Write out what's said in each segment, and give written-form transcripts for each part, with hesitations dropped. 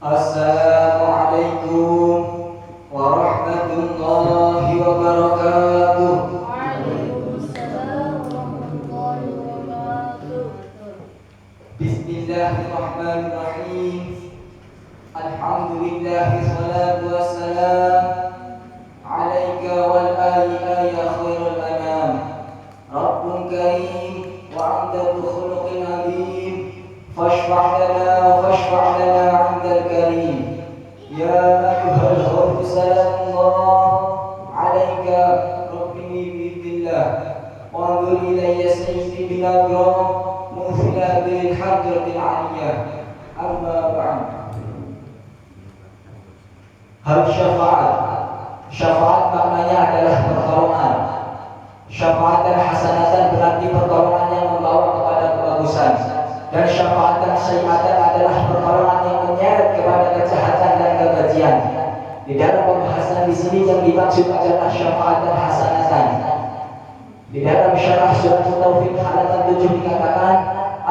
Assalamualaikum warahmatullahi wabarakatuh. Waalaikumsalam warahmatullahi wabarakatuh. Bismillahirrahmanirrahim. Alhamdulillah salatu wassalam alaika wal ali ya khairul anam. Rabbun karim wa 'indahu khuluqin azim. Fashfa' lana 'indal karim. Ya ayyuhal khawf salamullah alaika rabbi bi'idillah. Wa anzur ilayya sayyidi bil akram mufila bil hadratil aliyah. Amma ba'd. Harus syafaat. Syafaat maknanya adalah pertolongan. Syafaat dan hasanatan berarti pertolongan yang membawa kepada kebagusan. Dan syafaat dan sayyatan adalah pertolongan yang menyeret kepada kejahatan dan kekejian. Di dalam pembahasan di sini yang dimaksud adalah syafaat dan hasanatan. Di dalam syarah surat Taufik halaman 7 dikatakan,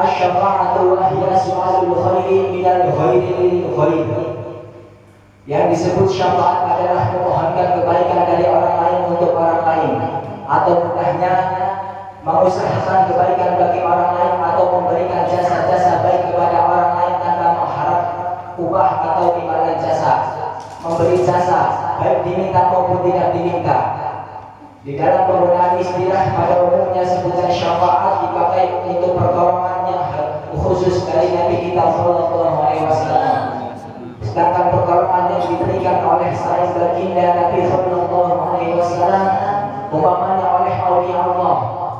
asy-syafa'atu wa hiya su'alul khairi minal khairi lil khair. Yang disebut syafaat adalah memohonkan kebaikan dari orang lain untuk orang lain, atau mudahnya mengusahakan kebaikan bagi orang lain atau memberikan jasa-jasa baik kepada orang lain tanpa mengharap upah atau imbalan jasa. Memberi jasa baik diminta maupun tidak diminta. Di dalam penggunaan istilah pada umumnya sebutan syafaat dipakai untuk pertolongan yang khusus dari Nabi kita sallallahu alaihi wasallam. Sedangkan pertolongan yang diberikan oleh selain baginda Nabi sallallahu alaihi wasallam umpamanya oleh aulia Allah,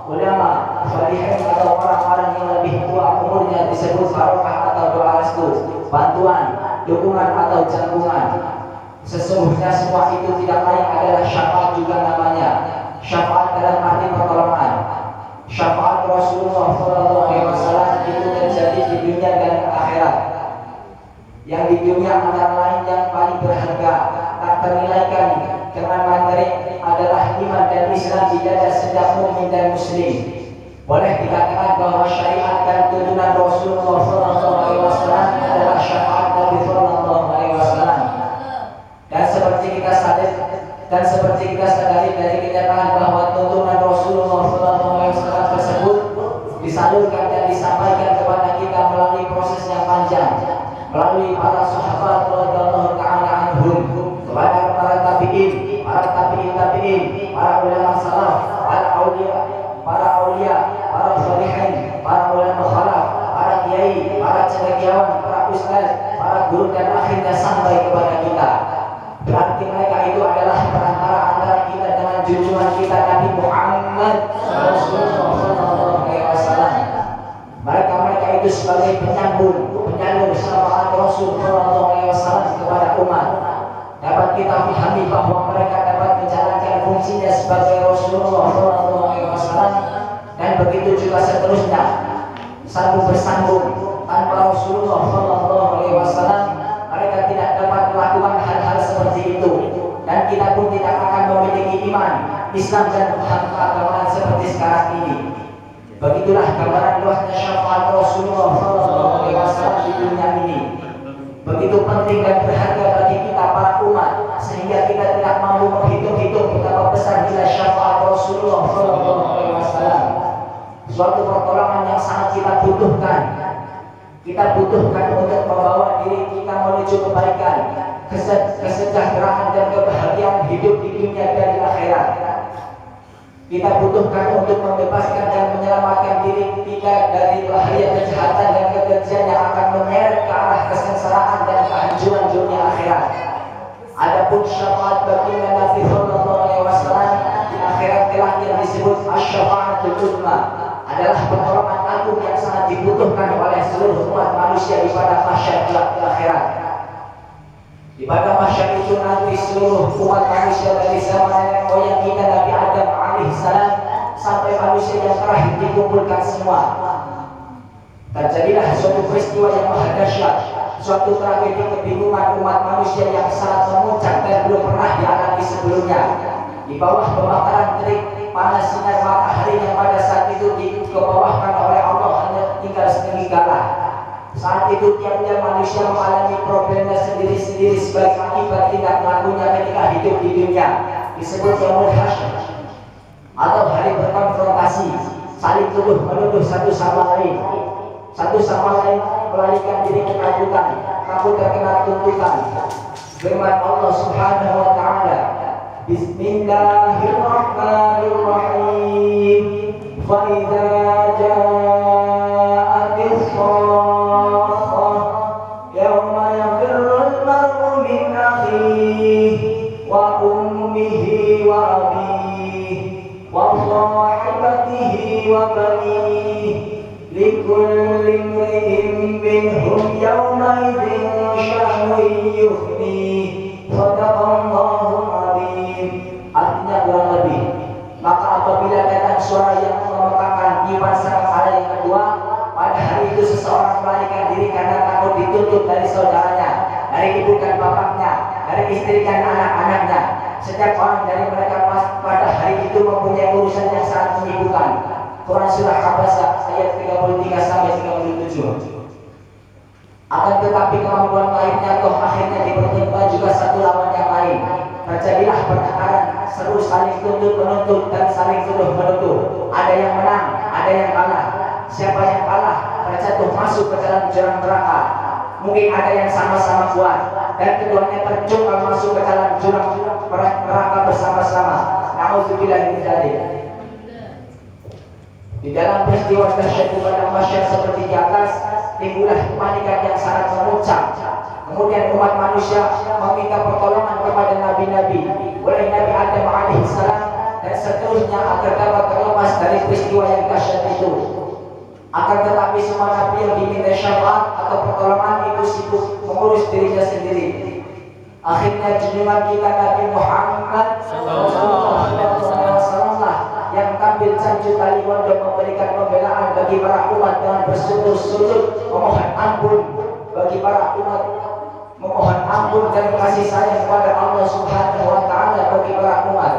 ulama, salihin atau orang-orang yang lebih tua umurnya disebut barokah atau doa restu, bantuan, dukungan atau jangkungan. Sesungguhnya semua itu tidak lain adalah syafaat juga namanya. Syafaat dalam arti pertolongan. Syafaat Rasulullah SAW itu terjadi di dunia dan akhirat. Yang di dunia antara lain yang paling berharga, tak ternilaikan dengan materi adalah iman dan Islam di dada setiap mukmin dan muslim. Boleh dikatakan bahwa syariat dan tuntunan Rasulullah SAW adalah syafaat Nabi SAW. Dan seperti kita sadari dari kenyataan bahwa tuntunan Rasulullah SAW tersebut disalurkan dan disampaikan kepada kita melalui proses yang panjang, melalui para sahabat radhiyallahu ta'ala anhum, kepada para tabi'in, para ulama salaf, para aulia, para salihin, para ulama khalaf, para kiai, para cendekiawan, para ustaz, para guru dan akhirnya sampai kepada kita. Berarti mereka itu adalah perantara antara kita dengan junjungan kita Nabi Muhammad sallallahu alaihi wasallam. Mereka itu sebagai penyalur syafaat Rasul sallallahu alaihi wasallam kepada umat. Dapat kita pahami bahwa mereka dapat menjalankan fungsinya sebagai Rasulullah sallallahu alaihi wasallam dan begitu juga seterusnya. Sambung bersambung tanpa Rasulullah sallallahu alaihi wasallam mereka tidak dapat melakukan hal-hal seperti itu, dan kita pun tidak akan memiliki iman, Islam dan keagamaan seperti sekarang ini. Begitulah gambaran luasnya syafaat Rasulullah SAW di dunia ini. Begitu penting dan berharga bagi kita para umat, sehingga kita tidak mampu menghitung-hitung betapa besar nilai syafaat Rasulullah SAW. Suatu pertolongan yang sangat kita butuhkan. Kita butuhkan untuk membawa diri kita menuju kebaikan, kesejahteraan dan kebahagiaan hidup di dunia dan di akhirat. Kita butuhkan untuk membebaskan dan menyelamatkan diri kita dari bahaya kejahatan dan kekejian yang akan menyeret ke arah kesengsaraan dan kehancuran dunia akhirat. Adapun syafaat baginda Nabi sallallahu alaihi wasallam di akhirat kelak yang disebut asy-syafa'atul uzma adalah pertolongan agung yang sangat dibutuhkan oleh seluruh umat manusia di pada mahsyar kelak di akhirat. Di pada mahsyar itu nanti seluruh umat manusia dari zaman nenek moyang kita Nabi Adam alaihissalam sampai manusia yang terakhir dikumpulkan semua. Terjadilah suatu peristiwa yang maha dahsyat, suatu tragedi kebingungan umat manusia yang sangat memuncak dan belum pernah dialami sebelumnya. Di bawah pembakaran terik panas sinar matahari yang pada saat itu dikebawahkan oleh Allah hanya tinggal sedikit galah. Saat itu tiap-tiap manusia mengalami problemnya sendiri-sendiri sebagai akibat tidak melakukannya ketika hidup di dunia. Disebut yaumul hasyr atau hari berkonfrontasi, saling tuduh menuduh satu sama lain, melarikan diri ketakutan, takut terkena tuntutan. Firman Allah Subhanahu wa taala, Bismillahirrahmanirrahim. Fa idza ja'atis shakhah yauma yafirrul mar'u min akhihi wa ummihi wa abihi wa sahibatihi wa banihi likulli imri'in minhum yawma idzin sya'nun yughnihi. Shadaqallahul adzim. Artinya kurang lebih, maka apabila datang suara yang memekakan iman sang ada yang kedua, pada hari itu seseorang melarikan diri karena takut dituntut dari saudaranya, dari ibu dan bapaknya, dari istri dan anak-anaknya. Setiap orang dari mereka pada hari itu mempunyai urusan yang sangat menyibukkan. Quran surah Abasa ayat 33 sampai 37. Akan tetapi kemampuan lainnya toh akhirnya dipertemukan juga satu lawan yang lain. Terjadilah pertengkaran, seru saling tuntut menuntut dan saling tuduh menuduh. Ada yang menang, ada yang kalah. Siapa yang kalah terjatuh masuk ke dalam jurang neraka. Mungkin ada yang sama-sama kuat dan keduanya terjun masuk ke dalam jurang neraka bersama-sama. Nauzubillah min dzalik. Di dalam peristiwa dahsyat pada masyarakat seperti di atas, timbullah kepanikan yang sangat memuncak. Kemudian umat manusia meminta pertolongan kepada nabi-nabi, mulai Nabi Adam alaihissalam dan seterusnya agar dapat terlepas dari peristiwa yang dahsyat itu. Akan tetapi semua nabi yang diminta syafaat atau pertolongan itu sibuk mengurus dirinya sendiri. Akhirnya junjungan kita Nabi Muhammad sallallahu alaihi wasallam yang tampil janji kalimat dan memberikan pembelaan bagi para umat dengan bersujud-sujud memohon ampun bagi para umat, memohon ampun dan kasih sayang kepada Allah Subhanahu wa taala bagi para umat.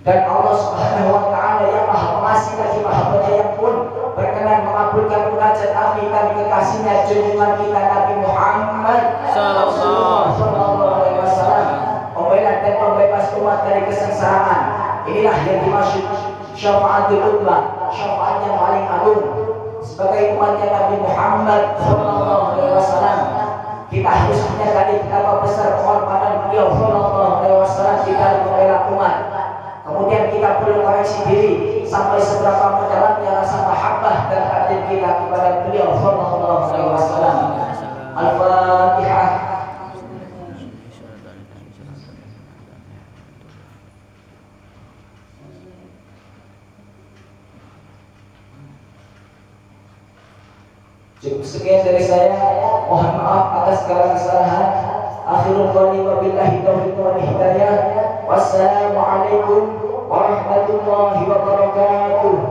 Dan Allah Subhanahu wa taala yang Maha Pengasih lagi Maha Penyayang pun berkenan mengabulkan munajat kami dan kekasihnya junjungan kita Nabi Muhammad sallallahu alaihi wasallam, membela dan membebas umat dari kesengsaraan. Inilah yang dimaksud syafaatul uzma, syafaat yang paling agung. Sebagai umatnya Nabi Muhammad sallallahu alaihi wasallam, kita harus menyadari betapa besar pengorbanan beliau sallallahu alaihi wasallam di dalam membela umat. Kemudian kita perlu koreksi diri sampai seberapa mendalamnya rasa mahabbah dan takdir kita kepada beliau sallallahu alaihi wasallam. Al-Fatihah. Cukup sekian dari saya. Mohon maaf atas segala kesalahan. Akhirul qawli wa billahi taufiq wal hidayah. Wassalamualaikum warahmatullahi wabarakatuh.